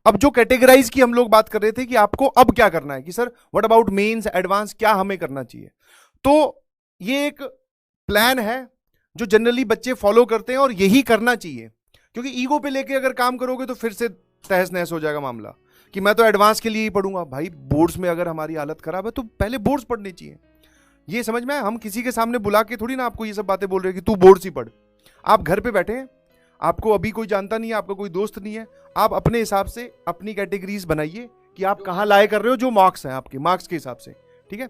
अब जो कैटेगराइज की हम लोग बात कर रहे थे कि आपको अब क्या करना है, कि sir what about mains advance, क्या हमें करना चाहिए। तो ये एक प्लान है जो जनरली बच्चे फॉलो करते हैं और यही करना चाहिए, क्योंकि ईगो पे लेके अगर काम करोगे तो फिर से तहस नहस हो जाएगा मामला कि मैं तो एडवांस के लिए ही पढ़ूंगा। भाई बोर्ड्स में अगर हमारी हालत खराब है तो पहले बोर्ड्स पढ़ने चाहिए। ये समझ में, हम किसी के सामने बुला के थोड़ी ना आपको ये सब बातें बोल रहे हैं कि तू बोर्ड्स ही पढ़। आप घर पे बैठे हैं, आपको अभी कोई जानता नहीं है, आपका कोई दोस्त नहीं है, आप अपने हिसाब से अपनी कैटेगरीज बनाइए कि आप कहाँ लाए कर रहे हो, जो मार्क्स हैं आपके मार्क्स के हिसाब से, ठीक है।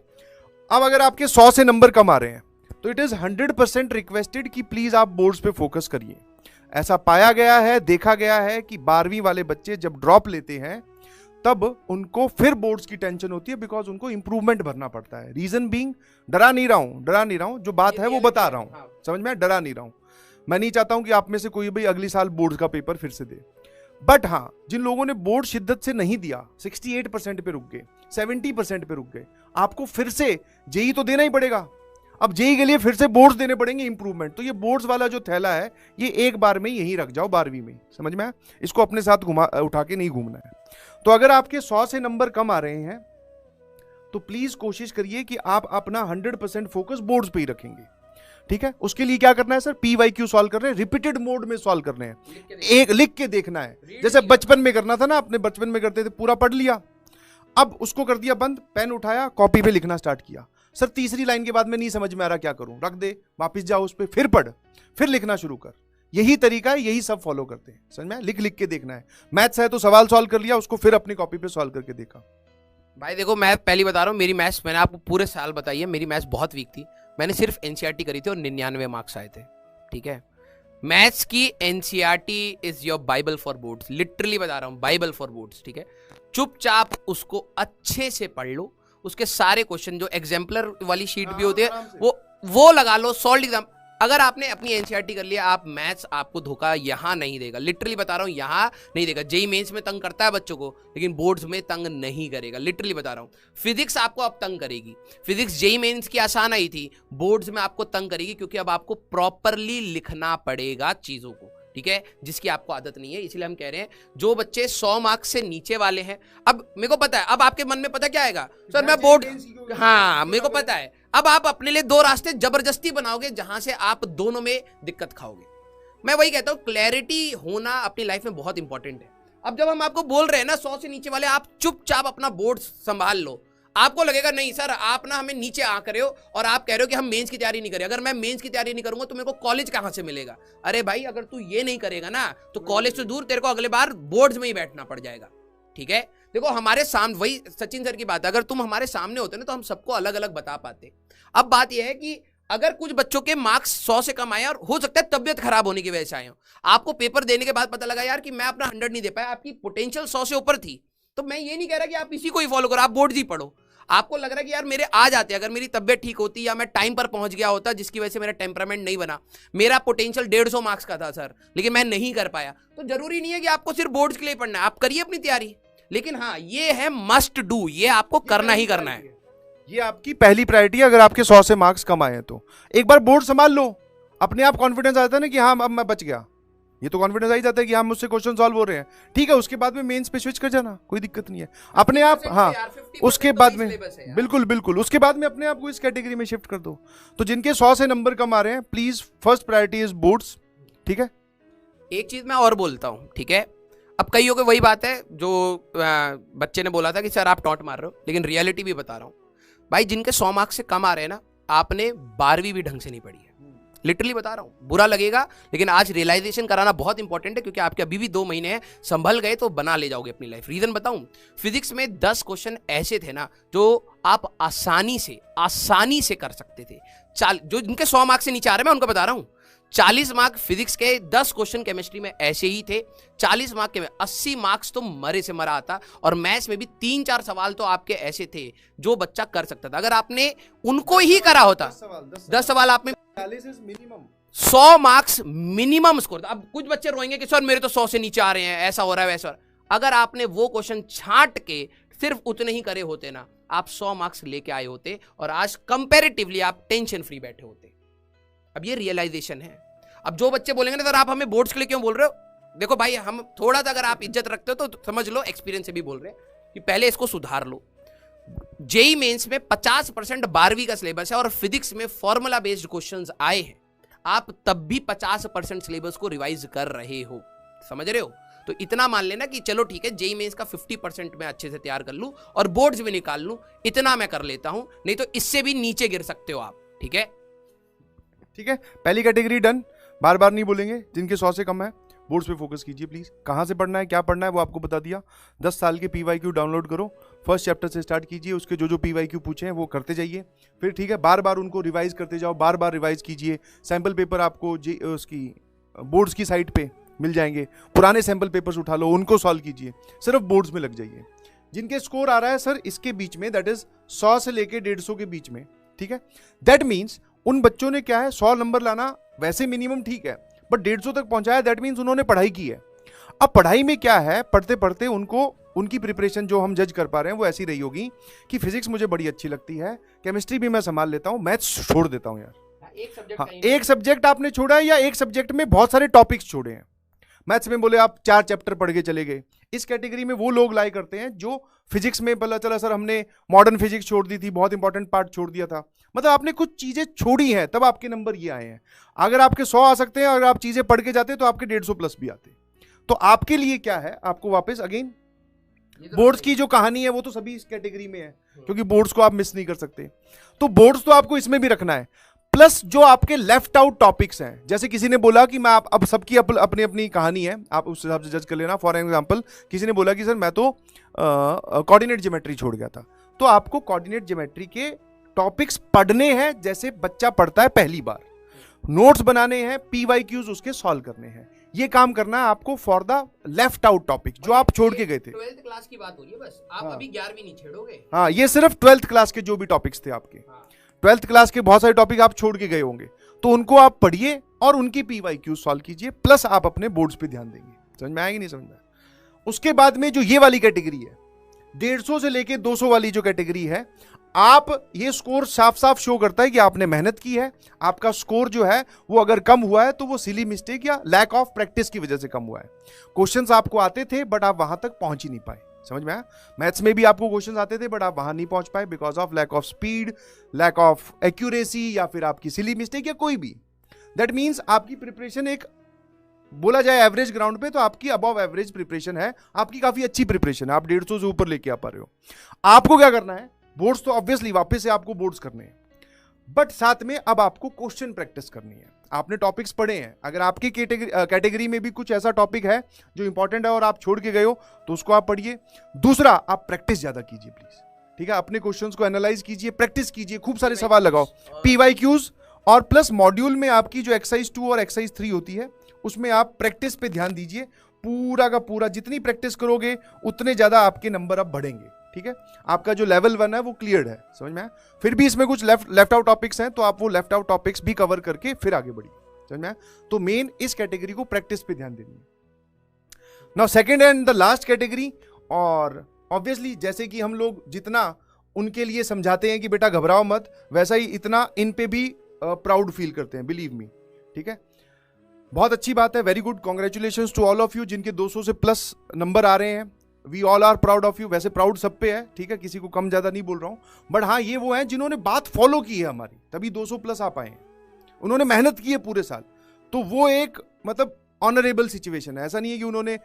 अब अगर आपके 100 से नंबर कम आ रहे हैं तो इट इज 100% रिक्वेस्टेड कि प्लीज आप बोर्ड्स पे फोकस करिए। ऐसा पाया गया है, देखा गया है कि 12वीं वाले बच्चे जब ड्रॉप लेते हैं तब उनको फिर बोर्ड्स की टेंशन होती है, बिकॉज उनको इंप्रूवमेंट भरना पड़ता है। रीजन बीइंग, डरा नहीं रहा हूं, जो बात है वो बता रहा हूं, समझ में, डरा नहीं रहा हूं। मैं नहीं चाहता हूं कि आप में से कोई भी अगली साल बोर्ड्स का पेपर फिर से दे। बट हाँ, जिन लोगों ने बोर्ड शिद्दत से नहीं दिया, 68% पे रुक गए, 70% पे रुक गए, आपको फिर से जेई तो देना ही पड़ेगा। अब जेई के लिए फिर से बोर्ड्स देने पड़ेंगे इंप्रूवमेंट। तो ये बोर्ड्स वाला जो थैला है ये एक बार में यहीं रख जाओ, 12वीं में, समझ में आया? इसको अपने साथ उठा के नहीं घूमना है। तो अगर आपके 100 से नंबर कम आ रहे हैं तो प्लीज कोशिश करिए कि आप अपना 100% फोकस बोर्ड्स पे ही रखेंगे, ठीक है। उसके लिए क्या करना है सर, PYQ सॉल्व कर रहे हैं, रिपीटेड मोड में सॉल्व करने हैं, एक लिख के देखना है, जैसे बचपन में करना था ना, अपने बचपन में करते थे, पूरा पढ़ लिया, अब उसको कर दिया बंद, पेन उठाया, कॉपी पे लिखना स्टार्ट किया। सर तीसरी लाइन के बाद में नहीं समझ में आ रहा, क्या करूं, रख दे, वापस जाओ उस पर, फिर पढ़, फिर लिखना शुरू कर। यही तरीका है, यही सब फॉलो करते हैं, समझ में? लिख लिख के देखना है। मैथ्स है तो सवाल सॉल्व कर लिया, उसको फिर अपनी कॉपी पे सॉल्व करके देखा। भाई देखो, मैं पहली बता रहा हूँ, मेरी मैथ्स, मैंने आपको पूरे साल बताई है, मेरी मैथ्स बहुत वीक थी। मैंने सिर्फ एनसीईआरटी करी थी और 99 मार्क्स आए थे, ठीक है। मैथ्स की NCERT is your Bible for boards, literally बता रहा हूँ, बाइबल फॉर बोर्ड्स, ठीक है। चुपचाप उसको अच्छे से पढ़ लो, उसके सारे क्वेश्चन जो एग्जाम्पलर वाली शीट भी होती है वो लगा लो, सॉल्व एग्जाम। अगर आपने अपनी एनसीईआरटी कर लिया, आप मैथ्स आपको धोखा यहां नहीं देगा, लिटरली बता रहा हूं, यहां नहीं देगा। जेई मेंस में तंग करता है बच्चों को, लेकिन बोर्ड्स में तंग नहीं करेगा, लिटरली बता रहा हूं। फिजिक्स आपको अब तंग करेगी, फिजिक्स जेई मेंस की आसान आई थी, बोर्ड्स में आपको तंग करेगी, क्योंकि अब आपको प्रॉपरली लिखना पड़ेगा चीजों को, ठीक है, जिसकी आपको आदत नहीं है। इसलिए हम कह रहे हैं जो बच्चे 100 मार्क्स से नीचे वाले हैं, अब मेरे को पता है, अब आपके मन में पता क्या आएगा, सर मैं बोर्ड, हाँ मेरे को पता है, अब आप अपने लिए दो रास्ते जबरदस्ती बनाओगे जहां से आप दोनों में दिक्कत खाओगे। मैं वही कहता हूं, क्लैरिटी होना अपनी लाइफ में बहुत इंपॉर्टेंट है। अब जब हम आपको बोल रहे हैं ना 100 से नीचे वाले, आप चुपचाप अपना बोर्ड संभाल लो। आपको लगेगा नहीं सर आप ना हमें नीचे आ कर रहे हो और आप कह रहे हो कि हम मेंस की तैयारी नहीं करें। अगर मैं मेंस की तैयारी नहीं करूंगा तो मेरे को कॉलेज कहां से मिलेगा? अरे भाई अगर तू ये नहीं करेगा ना तो कॉलेज से दूर तेरे को अगले बार बोर्ड्स में ही बैठना पड़ जाएगा, ठीक है। देखो हमारे सामने, वही सचिन सर की बात है, अगर तुम हमारे सामने होते ना तो हम सबको अलग अलग बता पाते। अब बात यह है कि अगर कुछ बच्चों के मार्क्स 100 से कम आए और हो सकता है तबियत खराब होने की वजह से आए हो, आपको पेपर देने के बाद पता लगा यार कि मैं अपना 100 नहीं दे पाया, आपकी पोटेंशियल 100 से ऊपर थी, तो मैं ये नहीं कह रहा कि आप इसी को ही फॉलो करो, आप बोर्ड ही पढ़ो। आपको लग रहा है कि यार मेरे आ जाते, अगर मेरी तबियत ठीक होती या मैं टाइम पर पहुंच गया होता, जिसकी वजह से मेरा टेम्परामेंट नहीं बना, मेरा पोटेंशियल 150 मार्क्स का था सर, लेकिन मैं नहीं कर पाया, तो जरूरी नहीं है कि आपको सिर्फ बोर्ड्स के लिए पढ़ना है, आप करिए अपनी तैयारी, लेकिन हाँ ये है मस्ट डू, ये आपको करना ही करना है। ये आपकी पहली प्रायोरिटी है। अगर आपके 100 से मार्क्स कम आए तो एक बार बोर्ड संभाल लो, अपने आप कॉन्फिडेंस आता है ना कि हाँ अब मैं बच गया, ये तो कॉन्फिडेंस आ ही जाता है कि हाँ मुझसे क्वेश्चन सॉल्व हो रहे हैं, ठीक है। उसके बाद में मेंस पे स्विच कर जाना, कोई दिक्कत नहीं है अपने आप, हाँ उसके बाद में बिल्कुल बिल्कुल, उसके बाद में अपने आप को इस कैटेगरी में शिफ्ट कर दो। तो जिनके 100 से नंबर कम आ रहे हैं, please first priority is boards, ठीक है। एक चीज मैं और बोलता हूं, ठीक है, अब कईयों को वही बात है जो बच्चे ने बोला था कि सर आप टॉन्ट मार रहे हो, लेकिन रियलिटी भी बता रहा हूं भाई, जिनके 100 मार्क्स से कम आ रहे हैं ना, आपने 12वीं भी ढंग से नहीं पढ़ी है, लिटरली बता रहा हूं, बुरा लगेगा लेकिन आज रियलाइजेशन कराना बहुत इंपॉर्टेंट है, क्योंकि आपके अभी भी 2 महीने हैं, संभल गए तो बना ले जाओगे अपनी लाइफ। रीजन बताऊं, फिजिक्स में 10 क्वेश्चन ऐसे थे ना जो आप आसानी से कर सकते थे। जो जिनके 100 मार्क्स से नीचे आ रहे हैं मैं उनको बता रहा हूं, 40 मार्क फिजिक्स के, 10 क्वेश्चन केमिस्ट्री में ऐसे ही थे, 40 मार्क के में 80 मार्क्स तो मरे से मरा आता, और मैथ्स में भी 3-4 सवाल तो आपके ऐसे थे जो बच्चा कर सकता था। अगर आपने उनको ही करा होता, 10 सवाल आप में 100 मार्क्स मिनिमम स्कोर था। अब कुछ बच्चे रोएंगे कि सर मेरे तो 100 से नीचे आ रहे हैं, ऐसा हो रहा है वैसा। अगर आपने वो क्वेश्चन छांट के सिर्फ उतने ही करे होते ना, आप 100 मार्क्स लेके आए होते और आज कंपैरेटिवली आप टेंशन फ्री बैठे होते। अब ये रियलाइजेशन है। अब जो बच्चे बोलेंगे ना सर आप हमें बोर्ड्स के लिए क्यों बोल रहे हो, देखो भाई, हम थोड़ा सा अगर आप इज्जत रखते हो तो समझ लो, एक्सपीरियंस से भी बोल रहे हैं कि पहले इसको सुधार लो। जेई मेंस में 50% 12वीं का सिलेबस है और फिजिक्स में फॉर्मूला बेस्ड क्वेश्चंस आए हैं, आप तब भी 50% सिलेबस को रिवाइज कर रहे हो, समझ रहे हो? तो इतना मान लेना कि चलो ठीक है, जेई मेंस का 50% मैं अच्छे से तैयार कर लूं और बोर्ड्स भी निकाल लूं, इतना मैं कर लेता हूं, नहीं तो इससे भी नीचे गिर सकते हो आप। ठीक है, ठीक है, पहली कैटेगरी डन। बार बार नहीं बोलेंगे, जिनके 100 से कम है बोर्ड्स पे फोकस कीजिए प्लीज। कहाँ से पढ़ना है, क्या पढ़ना है, वो आपको बता दिया। 10 साल के PYQ डाउनलोड करो, फर्स्ट चैप्टर से स्टार्ट कीजिए, उसके जो PYQ पूछे हैं वो करते जाइए। फिर ठीक है, बार बार उनको रिवाइज करते जाओ, बार बार रिवाइज कीजिए। सैम्पल पेपर आपको उसकी बोर्ड्स की साइट पे मिल जाएंगे, पुराने सैम्पल पेपर्स उठा लो, उनको सॉल्व कीजिए, सिर्फ बोर्ड्स में लग जाइए। जिनके स्कोर आ रहा है सर इसके बीच में, दैट इज 100 से लेके 150 के बीच में, ठीक है, दैट मीन्स उन बच्चों ने क्या है, 100 नंबर लाना वैसे मिनिमम ठीक है, बट 150 तक पहुंचाया, दैट मीन्स उन्होंने पढ़ाई की है। अब पढ़ाई में क्या है, पढ़ते पढ़ते उनको उनकी प्रिपरेशन जो हम जज कर पा रहे हैं वो ऐसी रही होगी कि फिजिक्स मुझे बड़ी अच्छी लगती है, केमिस्ट्री भी मैं संभाल लेता हूं, मैथ्स छोड़ देता हूं यार। एक सब्जेक्ट आपने छोड़ा है या एक सब्जेक्ट में बहुत सारे टॉपिक्स छोड़े हैं। मैथ्स में बोले आप 4 चैप्टर पढ़ के चले गए। इस कैटेगरी में वो लोग लाई करते हैं जो फिजिक्स में पता चला सर हमने मॉडर्न फिजिक्स छोड़ दी थी, बहुत इंपॉर्टेंट पार्ट छोड़ दिया था, मतलब आपने कुछ चीजें छोड़ी हैं, तब आपके नंबर ये आए हैं। अगर आपके 100 आ सकते हैं, अगर आप चीजें पढ़ के जाते तो आपके 150 प्लस भी आते। तो आपके लिए क्या है, आपको वापस अगेन बोर्ड्स की जो कहानी है वो तो सभी इस कैटेगरी में है, क्योंकि बोर्ड्स को आप मिस नहीं कर सकते। तो बोर्ड्स तो आपको इसमें भी रखना है, प्लस जो आपके लेफ्ट आउट टॉपिक्स हैं। जैसे किसी ने बोला कि मैं अब सबकी अपनी अपनी कहानी है, आप उस हिसाब से जज कर लेना। फॉर एग्जांपल किसी ने बोला कि सर मैं तो कोऑर्डिनेट ज्योमेट्री छोड़ गया था, तो आपको कोऑर्डिनेट ज्योमेट्री के टॉपिक्स पढ़ने हैं जैसे बच्चा पढ़ता है पहली बार, नोट्स बनाने हैं, PYQs उसके सॉल्व करने हैं, ये काम करना है आपको for the left out topic जो आप छोड़ के गए थे। 12th क्लास की बात हो रही है बस, आप अभी 11वीं नहीं छेड़ोगे। हाँ, ये सिर्फ 12th क्लास के जो भी टॉपिक्स थे आपके, 12th क्लास के बहुत सारे टॉपिक आप छोड़ के गए होंगे, तो उनको आप पढ़िए और उनकी PYQ सॉल्व कीजिए, प्लस आप अपने बोर्ड्स पे ध्यान देंगे। समझ में आएगी नहीं समझ में? उसके बाद में जो ये वाली कैटेगरी है, 150 से लेके 200 वाली जो कैटेगरी है, आप ये स्कोर साफ साफ शो करता है कि आपने मेहनत की है। आपका स्कोर जो है वो अगर कम हुआ है तो वो सिली मिस्टेक या लैक ऑफ प्रैक्टिस की वजह से कम हुआ है। क्वेश्चंस आपको आते थे बट आप वहां तक पहुंच ही नहीं पाए। समझ में आया? मैथ्स में भी आपको क्वेश्चंस आते थे बट आप वहां नहीं पहुंच पाए because of lack of speed, lack of accuracy, या फिर आपकी सिली मिस्टेक या कोई भी। दैट मीन्स आपकी प्रिपरेशन एक बोला जाए एवरेज ग्राउंड पे तो आपकी अबव एवरेज प्रिपरेशन है, आपकी काफी अच्छी प्रिपरेशन है, आप 150 से ऊपर लेके आ पा रहे हो। आपको क्या करना है, बोर्ड्स तो ऑब्वियसली वापस से आपको बोर्ड्स करने हैं, बट साथ में अब आपको क्वेश्चन प्रैक्टिस करनी है। आपने टॉपिक्स पढ़े हैं, अगर आपकी कैटेगरी में भी कुछ ऐसा टॉपिक है जो इंपॉर्टेंट है और आप छोड़ के गए हो तो उसको आप पढ़िए। दूसरा, आप प्रैक्टिस ज्यादा कीजिए प्लीज, ठीक है? अपने क्वेश्चंस को एनालाइज कीजिए, प्रैक्टिस कीजिए, खूब सारे सवाल लगाओ, PYQs, और प्लस मॉड्यूल में आपकी जो एक्सरसाइज 2 और एक्सरसाइज 3 होती है उसमें आप प्रैक्टिस पे ध्यान दीजिए। पूरा का पूरा जितनी प्रैक्टिस करोगे उतने ज्यादा आपके नंबर अब बढ़ेंगे, ठीक है? आपका जो लेवल 1 है वो क्लियर है, समझ में आया? फिर भी इसमें कुछ लेफ्ट आउट टॉपिक्स हैं तो आप वो लेफ्ट आउट टॉपिक्स भी कवर करके फिर आगे बढ़िए, समझ में आया? तो मेन इस कैटेगरी को प्रैक्टिस पे ध्यान देनी है। Now second and the last category, और ऑब्वियसली जैसे कि हम लोग जितना उनके लिए समझाते हैं कि बेटा घबराओ मत, वैसा ही इतना इन पे भी प्राउड फील करते हैं, बिलीव मी, ठीक है? बहुत अच्छी बात है, very good, congratulations to all of you जिनके 200 से प्लस नंबर आ रहे हैं। We all are proud of you. वैसे प्राउड सब पे है, ठीक है, किसी को कम ज्यादा नहीं बोल रहा हूं, बट हाँ ये वो हैं जिन्होंने बात फॉलो की है हमारी, तभी 200 प्लस आ पाए हैं। उन्होंने मेहनत की है पूरे साल, तो वो एक मतलब ऑनरेबल सिचुएशन है। ऐसा नहीं है कि उन्होंने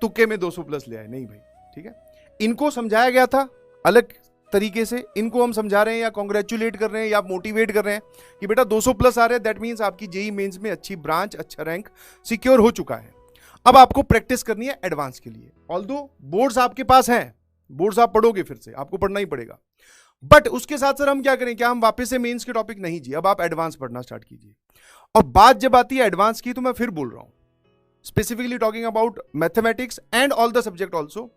तुक्के में 200 प्लस ले आए, नहीं भाई, ठीक है? इनको समझाया गया था अलग तरीके से, इनको हम समझा रहे हैं या कॉन्ग्रेचुलेट कर रहे हैं या मोटिवेट कर रहे हैं कि बेटा 200 प्लस आ रहे हैं, दैट मीन्स आपकी जेई मेंस में अच्छी ब्रांच, अच्छा रैंक सिक्योर हो चुका है। अब आपको प्रैक्टिस करनी है एडवांस के लिए। ऑल्दो बोर्ड्स आपके पास हैं, बोर्ड्स आप पढ़ोगे, फिर से आपको पढ़ना ही पड़ेगा, बट उसके साथ सर हम क्या करें, क्या हम वापस से मेंस के टॉपिक? नहीं जी, अब आप एडवांस पढ़ना स्टार्ट कीजिए। और बात जब आती है एडवांस की तो मैं फिर बोल रहा हूं, specifically talking about mathematics and all the subject also.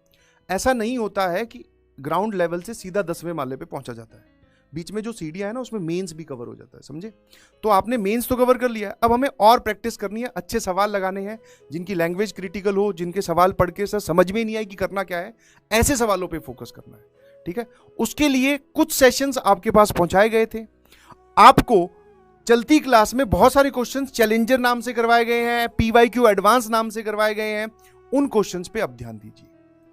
ऐसा नहीं होता है कि ग्राउंड लेवल से सीधा 10वें माले पे पहुंचा जाता है, बीच में जो सीढ़ियां है ना उसमें मेंस भी कवर हो जाता है, समझे? तो आपने मेंस तो कवर कर लिया, अब हमें और प्रैक्टिस करनी है, अच्छे सवाल लगाने हैं जिनकी लैंग्वेज क्रिटिकल हो, जिनके सवाल पढ़ के सर समझ में ही नहीं आए कि करना क्या है, ऐसे सवालों पे फोकस करना है, ठीक है? उसके लिए कुछ सेशंस आपके पास पहुंचाए गए थे, आपको चलती क्लास में बहुत सारे क्वेश्चंस चैलेंजर नाम से करवाए गए हैं, PYQ एडवांस नाम से करवाए गए हैं, उन क्वेश्चंस पे अब ध्यान दीजिए।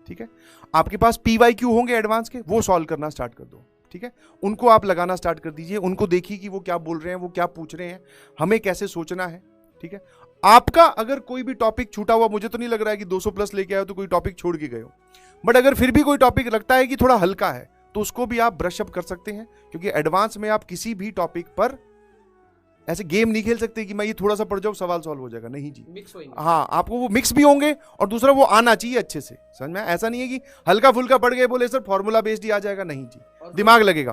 ठीक है, आपके पास PYQ होंगे एडवांस के, वो सॉल्व करना स्टार्ट कर दो। ठीक है, उनको आप लगाना स्टार्ट कर दीजिए, उनको देखिए कि वो क्या बोल रहे हैं, वो क्या पूछ रहे हैं, हमें कैसे सोचना है। ठीक है, आपका अगर कोई भी टॉपिक छूटा हुआ, मुझे तो नहीं लग रहा है कि 200 प्लस लेके आए हो तो कोई टॉपिक छोड़ के गए हो, बट अगर फिर भी कोई टॉपिक लगता है कि थोड़ा हल्का है तो उसको भी आप ब्रश अप कर सकते हैं, क्योंकि एडवांस में आप किसी भी टॉपिक पर ऐसे गेम नहीं खेल सकते कि मैं ये थोड़ा सा पढ़ जाऊं सवाल सॉल्व हो जाएगा, नहीं जी। मिक्स होंगे। हाँ, आपको वो मिक्स भी होंगे, और दूसरा वो आना चाहिए अच्छे से, समझ में? ऐसा नहीं है कि हल्का फुल्का पढ़ गए बोले सर फॉर्मूला बेस्ड ही आ जाएगा, नहीं जी, दिमाग लगेगा।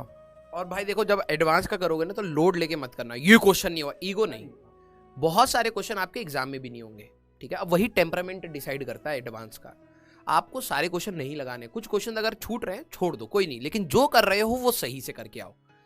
और भाई देखो, जब एडवांस का करोगे ना तो लोड लेके मत करना, ये क्वेश्चन नहीं हुआ, ईगो नहीं। बहुत सारे क्वेश्चन आपके एग्जाम में भी नहीं होंगे। ठीक है, अब वही टेम्परामेंट डिसाइड करता है एडवांस का। आपको सारे क्वेश्चन नहीं लगाने, कुछ क्वेश्चन अगर छूट रहे हैं छोड़ दो, कोई नहीं, लेकिन जो कर रहे हो वो सही से करके आओ।